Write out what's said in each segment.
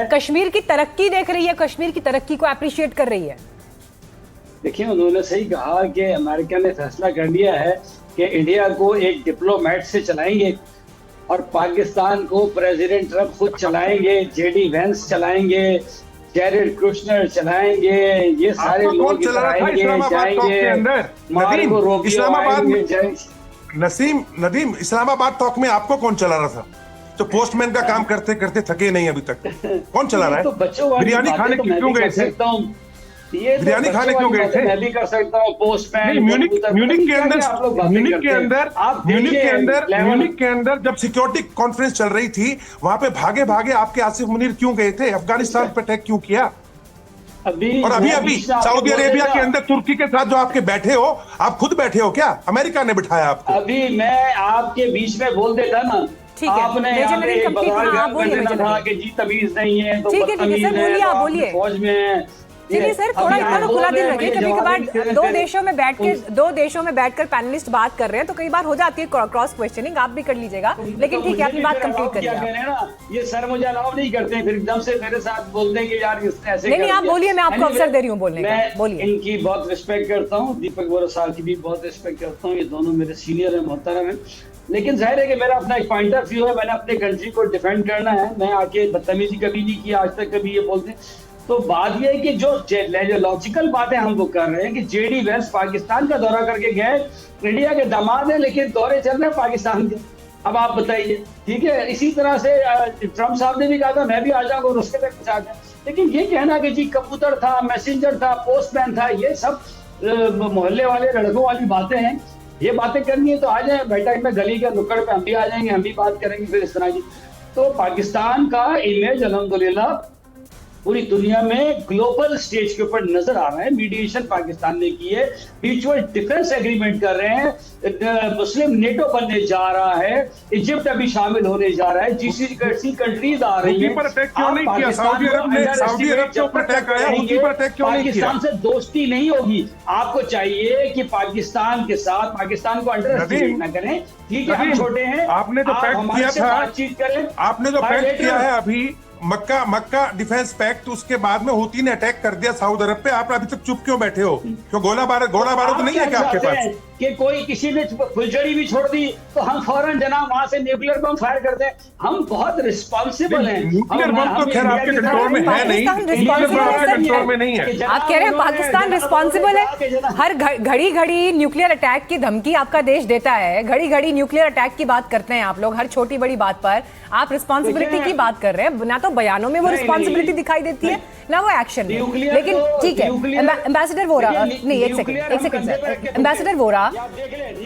कश्मीर की तरक्की देख रही है, कश्मीर की तरक्की को अप्रिशिएट कर रही है। देखिए, उन्होंने सही कहा कि अमेरिका ने फैसला कर लिया है कि इंडिया को एक डिप्लोमेट से चलाएंगे और पाकिस्तान को प्रेसिडेंट ट्रंप खुद चलाएंगे, जेडी वेंस चलाएंगे, जैरेड कुशनर चलाएंगे, ये सारे लोग चलाएंगे, जाएंगे मार्को रूबियो आएंगे। नदीम, इस्लामाबाद टॉक में आपको कौन चला रहा था? तो पोस्टमैन का काम करते करते थके नहीं अभी तक, कौन चला रहा है? बिरयानी खाने क्यों गए थे? बिरयानी खाने क्यों गए थे? मैं भी कर सकता हूँ पोस्टमैन। म्यूनिख के अंदर जब सिक्योरिटी कॉन्फ्रेंस चल रही थी, वहां पे भागे भागे आपके आसिफ मुनीर क्यों गए थे? अफगानिस्तान पे अटैक क्यों किया? और अभी सऊदी अरेबिया के अंदर तुर्की के साथ जो आपके बैठे हो, आप खुद बैठे हो क्या? अमेरिका ने बिठाया आपको। अभी मैं आपके बीच में बोल देता ना, आपने था कि जी तमीज नहीं है तो फौज में। चलिए सर, थोड़ा इतना तो खुला दिल रखिए। कभी कभार दो देशों में बैठकर पैनलिस्ट बात कर रहे हैं तो कई बार हो जाती है क्रॉस क्वेश्चनिंग, आप भी कर लीजिएगा, लेकिन ठीक है, अपनी बात कंप्लीट करिए। ये सर मुझे अलाउ नहीं करते, फिर एकदम से मेरे साथ बोलते हैं कि यार ऐसे नहीं, आप बोलिए, मैं आपको अवसर दे रही हूँ बोलने का, बोलिए। इनकी बहुत रिस्पेक्ट करता हूँ, दीपक बोरा साहब की भी बहुत रिस्पेक्ट करता हूँ, ये दोनों मेरे सीनियर है, मोहतरम है। लेकिन जाहिर है कि मेरा अपना एक पॉइंट ऑफ व्यू है, मैंने अपने कंट्री को डिफेंड करना है। मैं आके बदतमीजी कभी नहीं की आज तक, कभी ये बोलते हैं। तो बात यह है कि जो लॉजिकल बातें हम वो कर रहे हैं कि जेडी वेंस पाकिस्तान का दौरा करके गए, इंडिया के दामाद है लेकिन दौरे चल रहे हैं पाकिस्तान के। अब आप बताइए, ठीक है। इसी तरह से ट्रम्प साहब ने भी कहा था मैं भी आ जाऊंगा और उसके तक पहुंचा जाए। लेकिन ये कहना कि जी कबूतर था, मैसेंजर था, पोस्टमैन था, ये सब मोहल्ले वाले लड़कों वाली बातें हैं। ये बातें करनी है तो आ जाए, बैठक में गली के नुक्कड़ पे हम भी आ जाएंगे, हम भी बात करेंगे फिर इस तरह की। तो पाकिस्तान का इमेज अल्हम्दुलिल्लाह पूरी दुनिया में ग्लोबल स्टेज के ऊपर नजर आ रहा है। मीडिएशन पाकिस्तान ने की है, म्यूचुअल डिफेंस एग्रीमेंट कर रहे हैं, मुस्लिम नेटो बनने जा रहा है, इजिप्ट अभी शामिल होने जा रहा है, जीसीसी कंट्रीज आ रही है। पर अटैक क्यों नहीं किया? सऊदी अरब के ऊपर अटैक आया, उसी पर अटैक क्यों नहीं किया? पाकिस्तान से दोस्ती नहीं होगी। आपको चाहिए कि पाकिस्तान के साथ, पाकिस्तान को अंडर एस्टिमेट न करें, ठीक है, हम छोटे हैं, आपने तो पैक्ट किया था, बातचीत करें। आपने तो पैक्ट किया है अभी मक्का डिफेंस पैक्ट, उसके बाद में हूती ने अटैक कर दिया सऊदी अरब पे। आप अभी तक चुप क्यों बैठे हो? क्यों गोला बारूद तो नहीं है क्या आपके पास? कि कोई किसी ने फुलझड़ी भी छोड़ दी तो हम फौरन जनाब वहां से न्यूक्लियर बम फायर कर दें। हम बहुत रिस्पॉन्सिबल हैं। न्यूक्लियर बम तो खैर आपके कंट्रोल में है नहीं, कंट्रोल में नहीं है। आप कह रहे हैं पाकिस्तान रिस्पॉन्सिबल है? हर घड़ी न्यूक्लियर अटैक की धमकी आपका देश देता है, घड़ी न्यूक्लियर अटैक की बात करते हैं आप लोग, हर छोटी बड़ी बात पर आप रिस्पॉन्सिबिलिटी की बात कर रहे हैं। ना तो बयानों में वो रिस्पॉन्सिबिलिटी दिखाई देती है, ना वो एक्शन में। लेकिन ठीक है, एम्बेसडर वोरा, नहीं एक सेकंड सर, एम्बेसडर वोरा,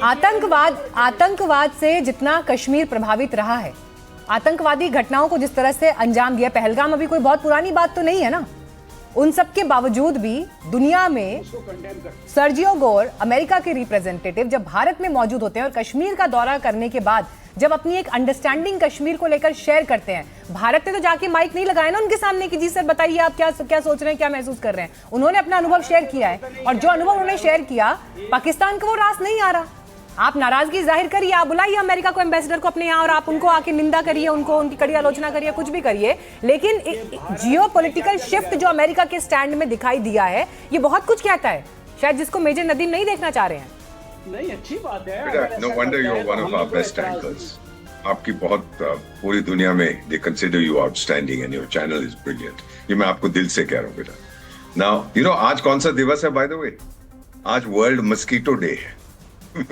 आतंकवाद से जितना कश्मीर प्रभावित रहा है, आतंकवादी घटनाओं को जिस तरह से अंजाम दिया, पहलगाम अभी कोई बहुत पुरानी बात तो नहीं है ना। उन सब के बावजूद भी दुनिया में सर्जियो गोर, अमेरिका के रिप्रेजेंटेटिव, जब भारत में मौजूद होते हैं और कश्मीर का दौरा करने के बाद जब अपनी एक अंडरस्टैंडिंग कश्मीर को लेकर शेयर करते हैं, भारत ने तो जाके माइक नहीं लगाया ना उनके सामने कि जी सर बताइए आप क्या सोच रहे हैं, क्या महसूस कर रहे हैं। उन्होंने अपना अनुभव शेयर किया है और जो अनुभव उन्होंने शेयर किया, पाकिस्तान को वो रास नहीं आ रहा। आप नाराजगी जाहिर करिए, आप बुलाइए अमेरिका को, एम्बेसडर को अपने यहाँ, और आप उनको आके निंदा करिए, उनको उनकी कड़ी आलोचना करिए, कुछ भी करिए, लेकिन जियोपॉलिटिकल शिफ्ट जो अमेरिका के स्टैंड में दिखाई दिया है, ये बहुत कुछ कहता है, शायद जिसको मेजर नदीम नहीं देखना चाह रहे हैं। नहीं, अच्छी बात है। No wonder you are one of our best anchors. आपकी बहुत पूरी दुनिया में they consider you outstanding and your channel is brilliant. ये मैं आपको दिल से कह रहा हूँ बेटा। नाउ यू नो आज कौन सा दिवस है बाय द वे? आज वर्ल्ड मस्कीटो डे है,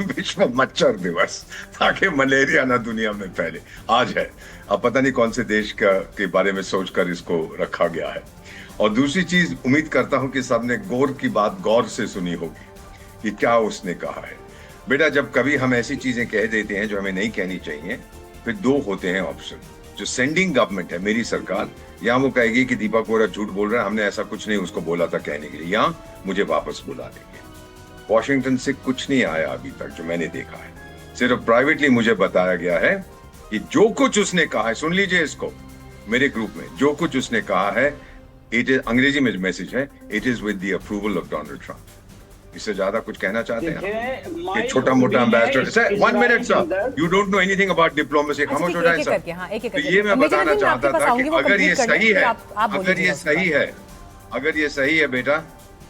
विश्व मच्छर दिवस, ताकि मलेरिया ना दुनिया में फैले। आज है, अब पता नहीं कौन से देश के बारे में सोचकर इसको रखा गया है। और दूसरी चीज, उम्मीद करता हूं कि सबने गोर की बात गौर से सुनी होगी कि क्या उसने कहा है। बेटा जब कभी हम ऐसी चीजें कह देते हैं जो हमें नहीं कहनी चाहिए, फिर दो होते हैं ऑप्शन। जो सेंडिंग गवर्नमेंट है, मेरी सरकार, या वो कहेगी कि दीपक बोरा झूठ बोल रहा है, हमने ऐसा कुछ नहीं उसको बोला था कहने के लिए, या मुझे वापस बुला देंगे। वॉशिंगटन से कुछ नहीं आया अभी तक जो मैंने देखा है। सिर्फ प्राइवेटली मुझे बताया गया है कि जो कुछ उसने कहा है, सुन लीजिए इसको मेरे ग्रुप में, जो कुछ उसने कहा है, इट इज, अंग्रेजी में मैसेज है, it is with the approval of Donald Trump. इससे ज्यादा कुछ कहना चाहते हैं? देखिए, ये छोटा मोटा ambassador sir, 1 minute sir, you don't know anything about diplomacy, खामोश हो जाए सर। तो ये मैं बताना चाहता था कि अगर ये सही है, अगर ये सही है बेटा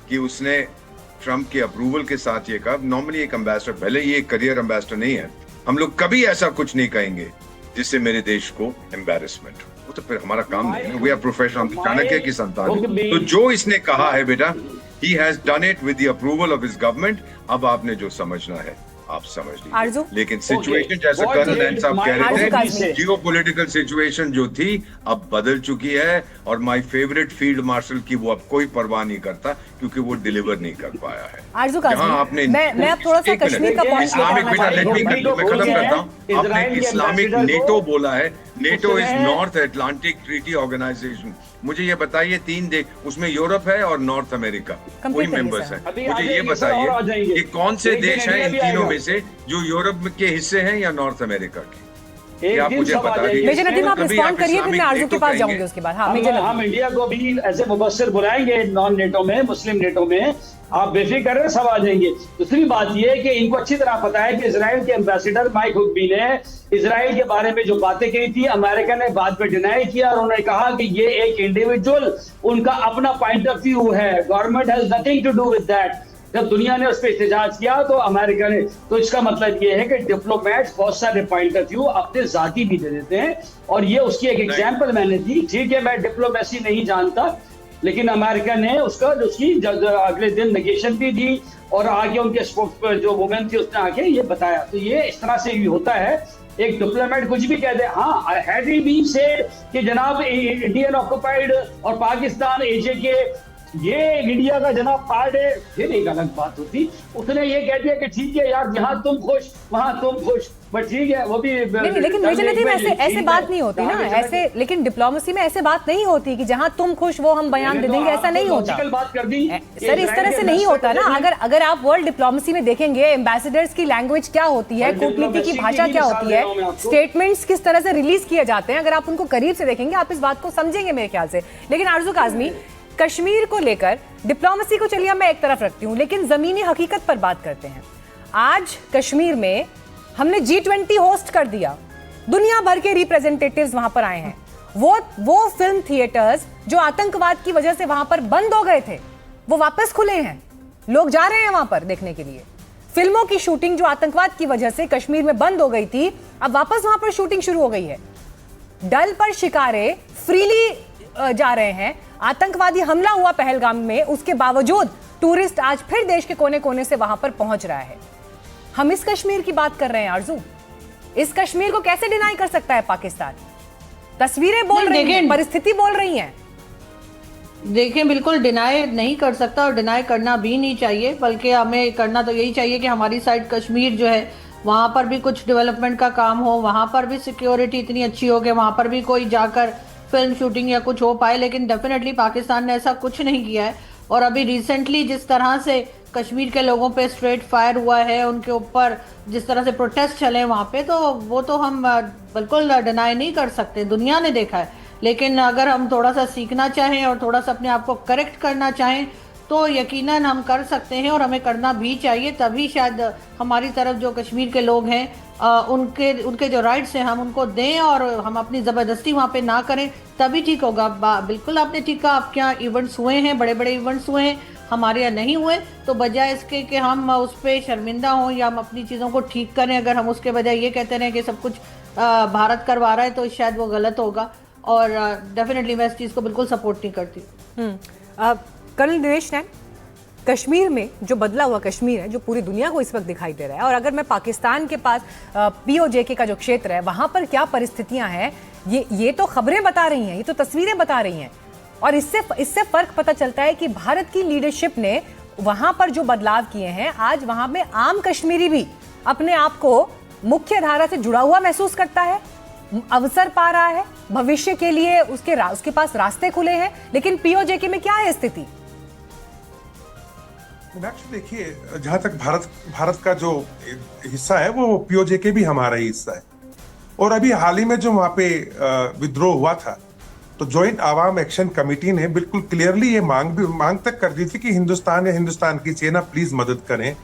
कि उसने ट्रम्प के अप्रूवल के साथ ये कहा, नॉर्मली एक एम्बेसडर, भले ये एक करियर एम्बेसडर नहीं है, हम लोग कभी ऐसा कुछ नहीं कहेंगे जिससे मेरे देश को एम्बेरसमेंट हो, वो तो फिर हमारा काम नहीं है, वी आर प्रोफेशनल, चाणक्य की संतान है। तो जो इसने कहा है बेटा, he has done it with the approval of his government, अब आपने जो समझना है आप समझ लीजिए। लेकिन सिचुएशन जैसा कर्नल लैंड साहब कह रहे थे, जियोपॉलिटिकल सिचुएशन जो थी अब बदल चुकी है, और माय फेवरेट फील्ड मार्शल की वो अब कोई परवाह नहीं करता क्योंकि वो डिलीवर नहीं कर पाया है। जहां आपने मैं अब थोड़ा सा कश्मीर का पॉइंट इस्लामिक बेटा, मैं खत्म करता हूं, आपने इस्लामिक नेटो बोला है, NATO is North Atlantic Treaty Organization. मुझे ये बताइए 3 देश, उसमें यूरोप है और नॉर्थ अमेरिका कोई मेंबर्स हैं, मुझे ये बताइए कि कौन से देश हैं इन तीनों में से जो यूरोप के हिस्से हैं या नॉर्थ अमेरिका के? आप मुझे बता दीजिए। मेजर नदीम, आप रिस्पॉन्ड करिए, फिर मैं आरजू के पास जाऊंगी उसके बाद। हाँ, हम इंडिया को भी ऐसे मुबस्सिर बुलाएंगे नॉन नेटो में, मुस्लिम नेटो में, आप बेफिक्र रहे, सब आ जाएंगे। दूसरी बात यह है कि इनको अच्छी तरह पता है कि इजराइल के एम्बेसडर माइक हुकबी ने इजराइल के बारे में जो बातें कही थी, अमेरिका ने बाद में डिनाई किया और उन्होंने कहा कि ये एक इंडिविजुअल, उनका अपना पॉइंट ऑफ व्यू है, government has nothing to do with that. जब दुनिया ने उस पर एहतजाज किया तो अमेरिका ने, तो इसका मतलब ये है कि डिप्लोमेट्स बहुत सारे पॉइंट ऑफ व्यू अपने जाती भी दे देते हैं, और ये उसकी एक एग्जाम्पल मैंने दी। ठीक है, मैं डिप्लोमेसी नहीं जानता, लेकिन अमेरिका ने उसका उसकी अगले दिन नेगेशन भी दी, और आगे उनके स्पोक्स जो वुमेन थी उसने आके ये बताया। तो ये इस तरह से भी होता है, एक डिप्लोमेट कुछ भी कह दे, हाँ हैड ही बीन सेड कि जनाब इंडियन ऑक्युपाइड और पाकिस्तान एजे के ये इंडिया का जनाब पार्ट है, फिर एक अलग बात होती। उसने ये कह दिया कि ठीक है यार, जहां तुम खुश वहां तुम खुश, बट ठीक है वो भी नहीं, लेकिन मेजर नदीम ऐसे बात नहीं होती ना, ऐसे, लेकिन डिप्लोमेसी में ऐसे बात नहीं होती कि जहां तुम खुश वो हम बयान दे देंगे, ऐसा नहीं होता बात कर दी सर, इस तरह से नहीं होता ना। अगर आप वर्ल्ड डिप्लोमेसी में देखेंगे, एम्बेसडर्स की लैंग्वेज क्या होती है, कूटनीति की भाषा क्या होती है, स्टेटमेंट्स किस तरह से रिलीज किए जाते हैं, अगर आप उनको करीब से देखेंगे आप इस बात को समझेंगे मेरे ख्याल से। लेकिन आरजू काज़मी, कश्मीर को लेकर डिप्लोमेसी को चलिए मैं एक तरफ रखती हूं, लेकिन जमीनी हकीकत पर बात करते हैं। आज कश्मीर में हमने G20 होस्ट कर दिया, दुनिया भर के रिप्रेजेंटेटिव्स वहां पर आए हैं। वो फिल्म थिएटर्स जो आतंकवाद की वजह से वहां पर बंद हो गए थे, वो वापस खुले हैं, लोग जा रहे हैं वहां पर देखने के लिए। फिल्मों की शूटिंग जो आतंकवाद की वजह से कश्मीर में बंद हो गई थी, अब वापस वहां पर शूटिंग शुरू हो गई है। डल पर शिकारे फ्रीली जा रहे हैं। आतंकवादी हमला हुआ पहलगाम में, उसके बावजूद टूरिस्ट आज फिर देश के कोने कोने से वहां पर पहुंच रहा है। हम इस कश्मीर की बात कर रहे हैं आरजू, इस कश्मीर को कैसे डिनाई कर सकता है पाकिस्तान? तस्वीरें बोल रही हैं, परिस्थिति बोल रही हैं। देखिए, बिल्कुल डिनाई नहीं कर सकता और डिनाई करना भी नहीं चाहिए, बल्कि हमें करना तो यही चाहिए कि हमारी साइड कश्मीर जो है वहाँ पर भी कुछ डेवलपमेंट का काम हो, वहाँ पर भी सिक्योरिटी इतनी अच्छी हो कि वहाँ पर भी कोई जाकर फिल्म शूटिंग या कुछ हो पाए। लेकिन डेफिनेटली पाकिस्तान ने ऐसा कुछ नहीं किया है। और अभी रिसेंटली जिस तरह से कश्मीर के लोगों पे स्ट्रेट फायर हुआ है, उनके ऊपर जिस तरह से प्रोटेस्ट चले वहाँ पे, तो वो तो हम बिल्कुल डिनाई नहीं कर सकते, दुनिया ने देखा है। लेकिन अगर हम थोड़ा सा सीखना चाहें और थोड़ा सा अपने आप को करेक्ट करना चाहें तो यकीनन हम कर सकते हैं, और हमें करना भी चाहिए। तभी शायद हमारी तरफ जो कश्मीर के लोग हैं उनके जो राइट्स हैं हम उनको दें, और हम अपनी ज़बरदस्ती वहाँ पे ना करें, तभी ठीक होगा। बिल्कुल आपने ठीक कहा, आपके यहाँ इवेंट्स हुए हैं, बड़े बड़े इवेंट्स हुए हैं, हमारे यहाँ नहीं हुए, तो बजाय इसके कि हम उस पर शर्मिंदा हों या हम अपनी चीज़ों को ठीक करें, अगर हम उसके बजाय ये कहते रहें कि सब कुछ भारत करवा रहा है, तो शायद वो गलत होगा। और डेफिनेटली मैं इस चीज़ को बिल्कुल सपोर्ट नहीं करती। कर्नल दिनेश नैन, कश्मीर में जो बदला हुआ कश्मीर है, जो पूरी दुनिया को इस वक्त दिखाई दे रहा है, और अगर मैं पाकिस्तान के पास POJK का जो क्षेत्र है वहां पर क्या परिस्थितियां हैं, ये तो खबरें बता रही हैं, ये तो तस्वीरें बता रही हैं, और इससे फर्क पता चलता है कि भारत की लीडरशिप ने वहां पर जो बदलाव किए हैं, आज वहां में आम कश्मीरी भी अपने आप को मुख्य धारा से जुड़ा हुआ महसूस करता है, अवसर पा रहा है, भविष्य के लिए उसके पास रास्ते खुले हैं। लेकिन POJK में क्या है स्थिति? देखिए, जहां तक भारत का जो हिस्सा है वो POJK भी हमारा ही हिस्सा है। और अभी हाल ही में जो वहां पे विद्रोह हुआ था, तो ज्वाइंट आवाम एक्शन कमेटी ने बिल्कुल क्लियरली ये मांग तक कर दी थी कि हिंदुस्तान या हिंदुस्तान की सेना प्लीज मदद करें।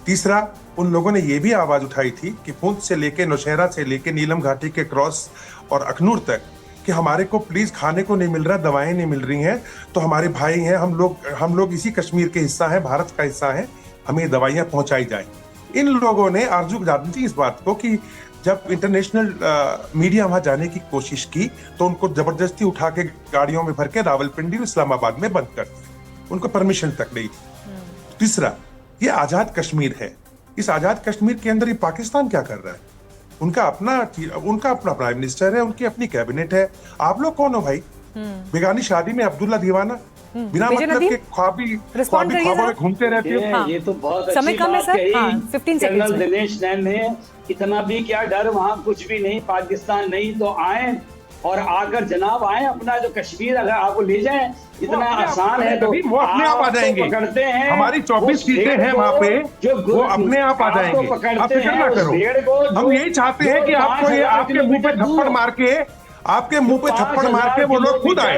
तीसरा, उन लोगों ने ये भी आवाज उठाई थी कि पुंछ से लेके नौशहरा से लेके नीलम घाटी के क्रॉस और अखनूर तक कि हमारे को प्लीज खाने को नहीं मिल रहा, दवाएं नहीं मिल रही हैं, तो हमारे भाई हैं, हम लोग इसी कश्मीर के हिस्सा हैं, भारत का हिस्सा है, हमें दवाइयां पहुंचाई जाए। इन लोगों ने आरजू जानी थी इस बात को कि जब इंटरनेशनल मीडिया वहां जाने की कोशिश की तो उनको जबरदस्ती उठा के गाड़ियों में भर के रावलपिंडी और इस्लामाबाद में बंद कर दिया, उनको परमिशन तक नहीं थी। तीसरा, ये आजाद कश्मीर है, इस आजाद कश्मीर के अंदर ये पाकिस्तान क्या कर रहा है? उनका अपना प्राइम मिनिस्टर है, उनकी अपनी कैबिनेट है, आप लोग कौन हो भाई? बेगानी शादी में अब्दुल्ला दीवाना बिना मतलब के ख्वाबों में घूमते रहते हो। हाँ। ये तो बहुत समय अच्छी कम है बात सर। कही हाँ, 15 कर्नल सेकंड्स में। दिनेश नैन ने। इतना भी क्या डर, वहाँ कुछ भी नहीं, पाकिस्तान नहीं तो आए और आकर जनाब आए, अपना जो कश्मीर अगर आपको ले जाए, इतना आसान है तो वो अपने आप आ जाएंगे। पकड़ते हैं, हमारी 24 सीटें हैं वहाँ पे, वो अपने आप आ जाएंगे, आप फिक्र ना करो। हम यही चाहते हैं कि आपको ये आपके मुंह पे थप्पड़ मार के वो लोग खुद आए।